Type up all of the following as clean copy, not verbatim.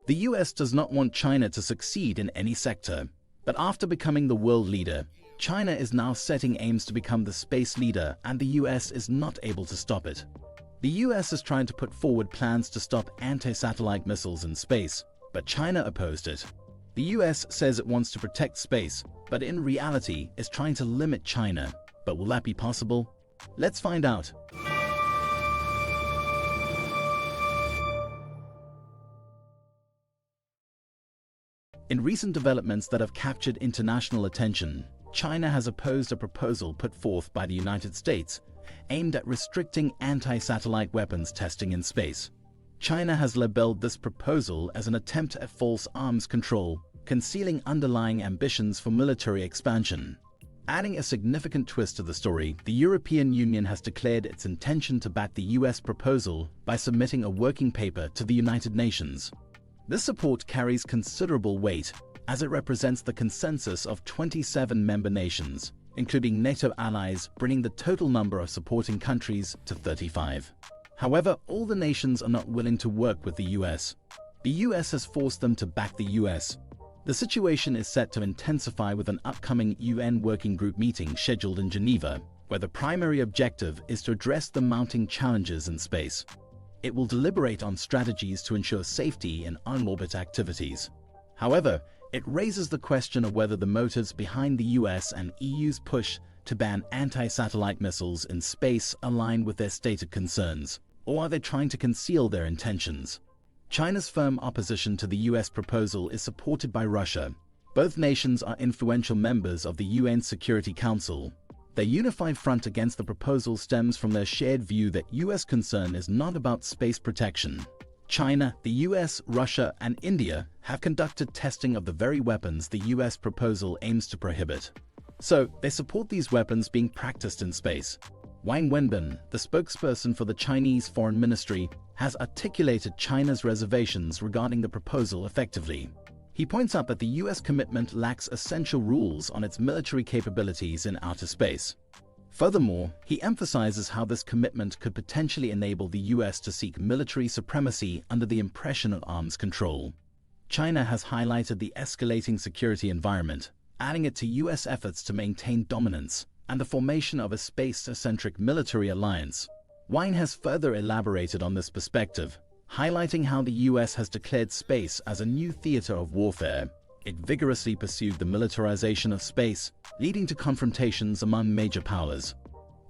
The US does not want China to succeed in any sector, but after becoming the world leader, China is now setting aims to become the space leader, and the US is not able to stop it. The US is trying to put forward plans to stop anti-satellite missiles in space, but China opposed it. The US says it wants to protect space, but in reality is trying to limit China. But will that be possible? Let's find out. In recent developments that have captured international attention, China has opposed a proposal put forth by the United States aimed at restricting anti-satellite weapons testing in space. China has labeled this proposal as an attempt at false arms control, concealing underlying ambitions for military expansion. Adding a significant twist to the story, the European Union has declared its intention to back the US proposal by submitting a working paper to the United Nations. This support carries considerable weight, as it represents the consensus of 27 member nations, including NATO allies, bringing the total number of supporting countries to 35. However, all the nations are not willing to work with the US. The US has forced them to back the US. The situation is set to intensify with an upcoming UN Working Group meeting scheduled in Geneva, where the primary objective is to address the mounting challenges in space. It will deliberate on strategies to ensure safety in on-orbit activities. However, it raises the question of whether the motives behind the US and EU's push to ban anti-satellite missiles in space align with their stated concerns, or are they trying to conceal their intentions? China's firm opposition to the US proposal is supported by Russia. Both nations are influential members of the UN Security Council. Their unified front against the proposal stems from their shared view that US concern is not about space protection. China, the US, Russia, and India have conducted testing of the very weapons the US proposal aims to prohibit. So, they support these weapons being practiced in space. Wang Wenbin, the spokesperson for the Chinese Foreign Ministry, has articulated China's reservations regarding the proposal effectively. He points out that the US commitment lacks essential rules on its military capabilities in outer space. Furthermore, he emphasizes how this commitment could potentially enable the US to seek military supremacy under the impression of arms control. China has highlighted the escalating security environment, adding it to US efforts to maintain dominance and the formation of a space-centric military alliance. Wang has further elaborated on this perspective, highlighting how the US has declared space as a new theater of warfare. It vigorously pursued the militarization of space, leading to confrontations among major powers.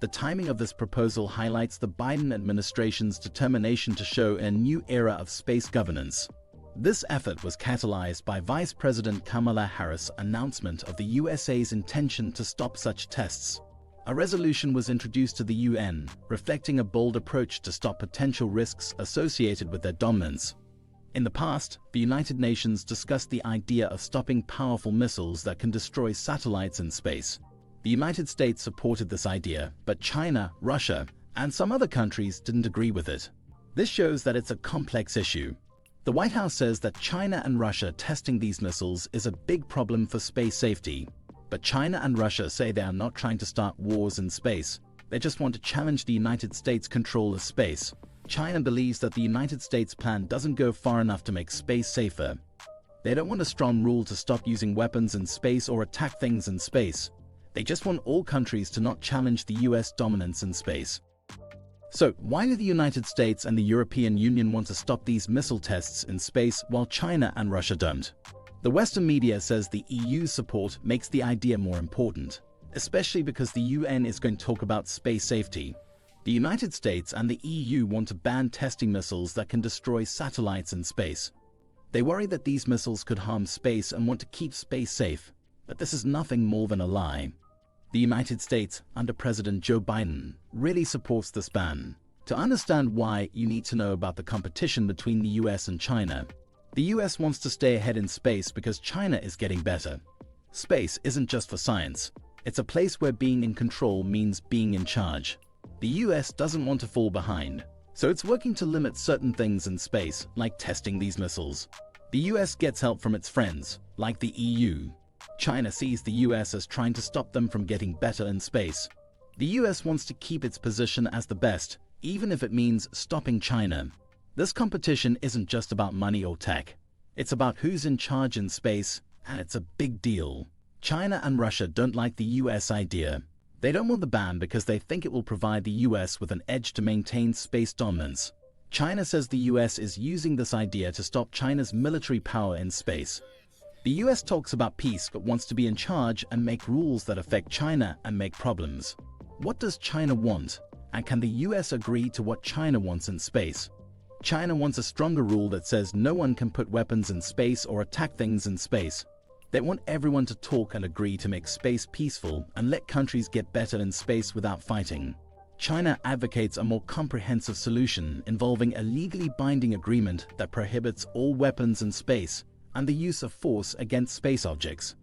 The timing of this proposal highlights the Biden administration's determination to show a new era of space governance. This effort was catalyzed by Vice President Kamala Harris' announcement of the USA's intention to stop such tests. A resolution was introduced to the UN, reflecting a bold approach to stop potential risks associated with their dominance. In the past, the United Nations discussed the idea of stopping powerful missiles that can destroy satellites in space. The United States supported this idea, but China, Russia, and some other countries didn't agree with it. This shows that it's a complex issue. The White House says that China and Russia testing these missiles is a big problem for space safety. But China and Russia say they are not trying to start wars in space. They just want to challenge the United States' control of space. China believes that the United States' plan doesn't go far enough to make space safer. They don't want a strong rule to stop using weapons in space or attack things in space. They just want all countries to not challenge the US dominance in space. So, why do the United States and the European Union want to stop these missile tests in space while China and Russia don't? The Western media says the EU's support makes the idea more important, especially because the UN is going to talk about space safety. The United States and the EU want to ban testing missiles that can destroy satellites in space. They worry that these missiles could harm space and want to keep space safe, but this is nothing more than a lie. The United States, under President Joe Biden, really supports this ban. To understand why, you need to know about the competition between the US and China. The US wants to stay ahead in space because China is getting better. Space isn't just for science. It's a place where being in control means being in charge. The US doesn't want to fall behind, so it's working to limit certain things in space, like testing these missiles. The US gets help from its friends, like the EU. China sees the US as trying to stop them from getting better in space. The US wants to keep its position as the best, even if it means stopping China. This competition isn't just about money or tech. It's about who's in charge in space, and it's a big deal. China and Russia don't like the US idea. They don't want the ban because they think it will provide the US with an edge to maintain space dominance. China says the US is using this idea to stop China's military power in space. The US talks about peace but wants to be in charge and make rules that affect China and make problems. What does China want? And can the US agree to what China wants in space? China wants a stronger rule that says no one can put weapons in space or attack things in space. They want everyone to talk and agree to make space peaceful and let countries get better in space without fighting. China advocates a more comprehensive solution involving a legally binding agreement that prohibits all weapons in space and the use of force against space objects.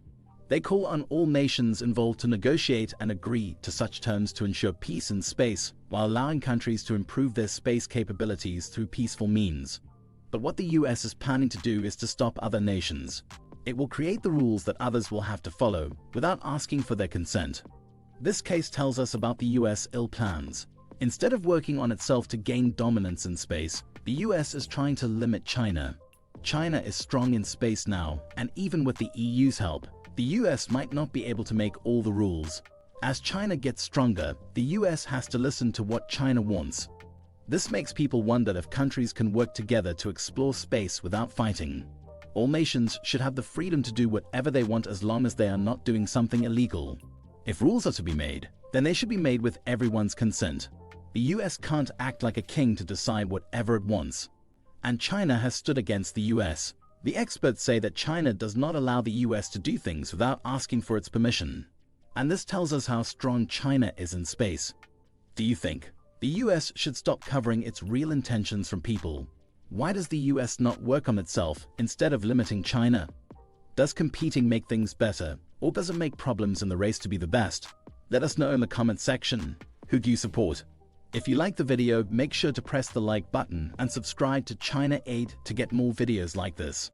They call on all nations involved to negotiate and agree to such terms to ensure peace in space while allowing countries to improve their space capabilities through peaceful means. But what the US is planning to do is to stop other nations. It will create the rules that others will have to follow without asking for their consent. This case tells us about the US ill plans. Instead of working on itself to gain dominance in space, the US is trying to limit China. China is strong in space now, and even with the EU's help, the US might not be able to make all the rules. As China gets stronger, the US has to listen to what China wants. This makes people wonder if countries can work together to explore space without fighting. All nations should have the freedom to do whatever they want as long as they are not doing something illegal. If rules are to be made, then they should be made with everyone's consent. The US can't act like a king to decide whatever it wants. And China has stood against the US. The experts say that China does not allow the US to do things without asking for its permission. And this tells us how strong China is in space. Do you think the US should stop covering its real intentions from people? Why does the US not work on itself instead of limiting China? Does competing make things better, or does it make problems in the race to be the best? Let us know in the comment section. Who do you support? If you like the video, make sure to press the like button and subscribe to China Aid to get more videos like this.